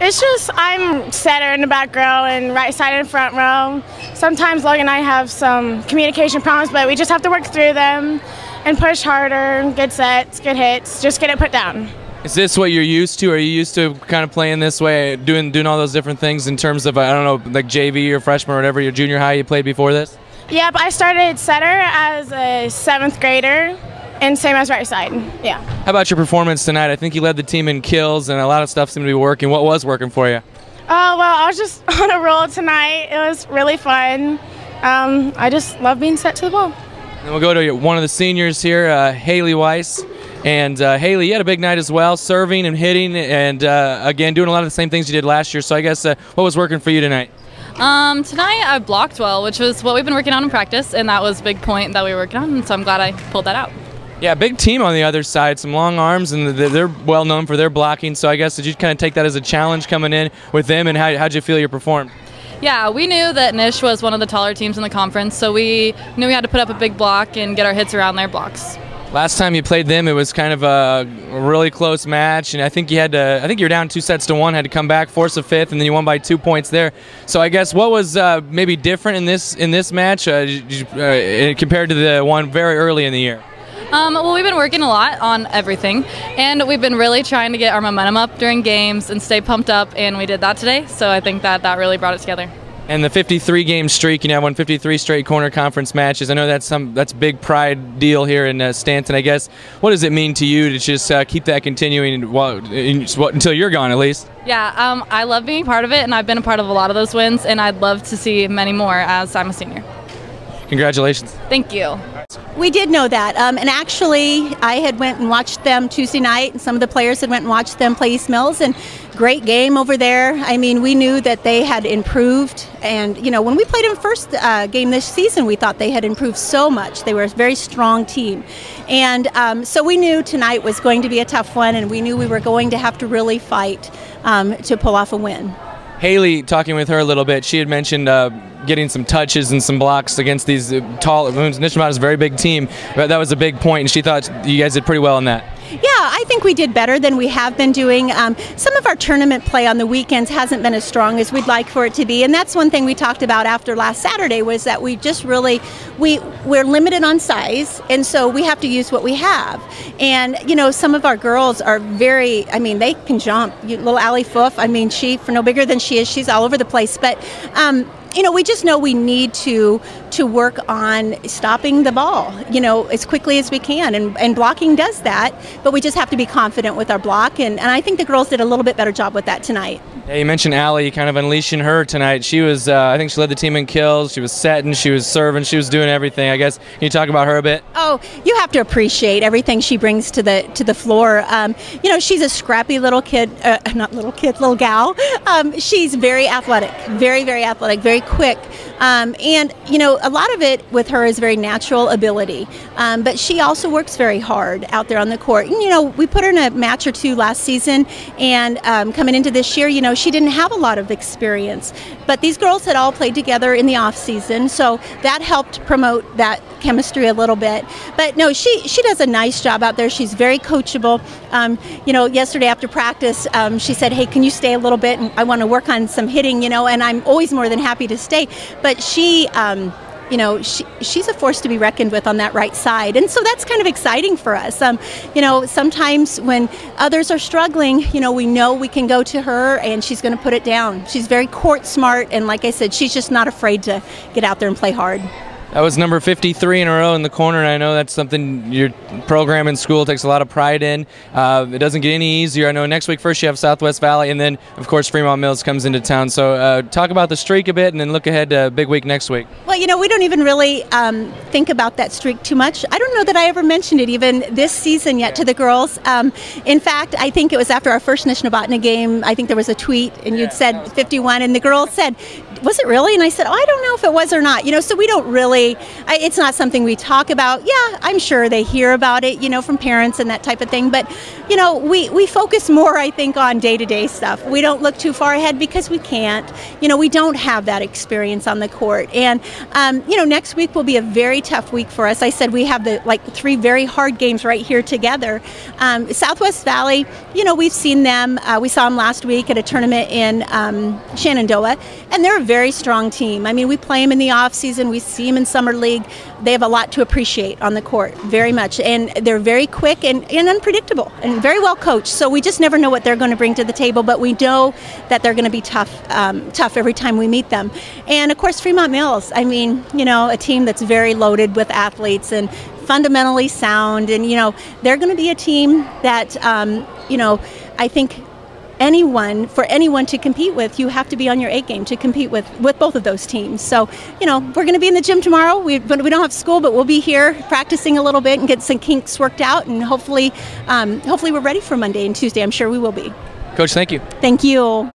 It's just I'm setter in the back row and right side in the front row. Sometimes Logan and I have some communication problems, but we just have to work through them and push harder, good sets, good hits, just get it put down. Is this what you're used to? Are you used to kind of playing this way, doing all those different things in terms of, I don't know, like JV or freshman or whatever, your junior high you played before this? Yep, I started setter as a 7th grader. And same as right side, yeah. How about your performance tonight? I think you led the team in kills and a lot of stuff seemed to be working. What was working for you? Oh, well, I was just on a roll tonight. It was really fun. I just love being set to the ball. And we'll go to one of the seniors here, Haley Weis. And Haley, you had a big night as well, serving and hitting and, again, doing a lot of the same things you did last year. So I guess what was working for you tonight? Tonight I blocked well, which was what we've been working on in practice, and that was a big point that we were working on, so I'm glad I pulled that out. Yeah, big team on the other side, some long arms, and they're well known for their blocking. So I guess did you kind of take that as a challenge coming in with them, and how'd you feel you performed? Yeah, we knew that Nish was one of the taller teams in the conference, so we knew we had to put up a big block and get our hits around their blocks. Last time you played them, it was kind of a really close match, and I think you were down 2-1, had to come back, force a fifth, and then you won by 2 points there. So I guess what was maybe different in this match compared to the one very early in the year? Well, we've been working a lot on everything, and we've been really trying to get our momentum up during games and stay pumped up, and we did that today, so I think that really brought it together. And the 53-game streak, you now won 53 straight corner conference matches. I know that's a big pride deal here in Stanton, I guess. What does it mean to you to just keep that continuing until you're gone, at least? Yeah, I love being part of it, and I've been a part of a lot of those wins, and I'd love to see many more as I'm a senior. Congratulations. Thank you. We did know that, and actually I had went and watched them Tuesday night, and some of the players had went and watched them play East Mills, and great game over there. I mean, we knew that they had improved, and you know, when we played them first game this season, we thought they had improved so much. They were a very strong team, and so we knew tonight was going to be a tough one, and we knew we were going to have to really fight to pull off a win. Haley, talking with her a little bit, she had mentioned getting some touches and some blocks against these tall. Nishnabotna is a very big team, but that was a big point, and she thought you guys did pretty well in that. Yeah, I think we did better than we have been doing. Some of our tournament play on the weekends hasn't been as strong as we'd like for it to be, and that's one thing we talked about after last Saturday was that we just really, we're limited on size, and so we have to use what we have. And, you know, some of our girls are very, I mean, they can jump. Little Allie Focht, I mean, for no bigger than she is, she's all over the place, but you know, we just know we need to work on stopping the ball, you know, as quickly as we can, and blocking does that, but we just have to be confident with our block, and I think the girls did a little bit better job with that tonight. Yeah, you mentioned Allie kind of unleashing her tonight. She was, I think she led the team in kills, she was setting, she was serving, she was doing everything. I guess, can you talk about her a bit? Oh, you have to appreciate everything she brings to the floor. You know, she's a scrappy little kid, little gal. She's very athletic, very athletic, very quick. And, you know, a lot of it with her is very natural ability. But she also works very hard out there on the court. And, you know, we put her in a match or two last season, and coming into this year, you know, she didn't have a lot of experience. But these girls had all played together in the off season, so that helped promote that chemistry a little bit. But no, she does a nice job out there. She's very coachable. You know, yesterday after practice, she said, "Hey, can you stay a little bit? And I want to work on some hitting." You know, and I'm always more than happy to stay. But she, you know, she's a force to be reckoned with on that right side, and so that's kind of exciting for us. You know, sometimes when others are struggling, you know we can go to her, and she's going to put it down. She's very court smart, and like I said, she's just not afraid to get out there and play hard. That was number 53 in a row in the corner, and I know that's something your program in school takes a lot of pride in. It doesn't get any easier. I know next week first you have Southwest Valley, and then, of course, Fremont Mills comes into town. So talk about the streak a bit, and then look ahead to a big week next week. Well, you know, we don't even really think about that streak too much. I don't know that I ever mentioned it even this season yet to the girls. In fact, I think it was after our first Nishnabotna game, I think there was a tweet, and you'd said 51, and the girls said, "Was it really?" And I said, "Oh, I don't know if it was or not." You know, so we don't really it's not something we talk about. Yeah, I'm sure they hear about it, from parents and that type of thing. But, we focus more, I think, on day-to-day stuff. We don't look too far ahead because we can't. We don't have that experience on the court. And, next week will be a very tough week for us. I said we have the 3 very hard games right here together. Southwest Valley, we've seen them. We saw them last week at a tournament in Shenandoah, and they're a very strong team. I mean, we play them in the off season. We see them in summer league. They have a lot to appreciate on the court, very much, and they're very quick and unpredictable and very well coached. So we just never know what they're going to bring to the table, but we know that they're going to be tough every time we meet them. And of course, Fremont Mills. I mean, a team that's very loaded with athletes and fundamentally sound, and they're going to be a team that I think for anyone to compete with, you have to be on your A game to compete with both of those teams. So we're going to be in the gym tomorrow. We don't have school, but we'll be here practicing a little bit and get some kinks worked out, and hopefully we're ready for Monday and Tuesday. I'm sure we will be. Coach, thank you. Thank you.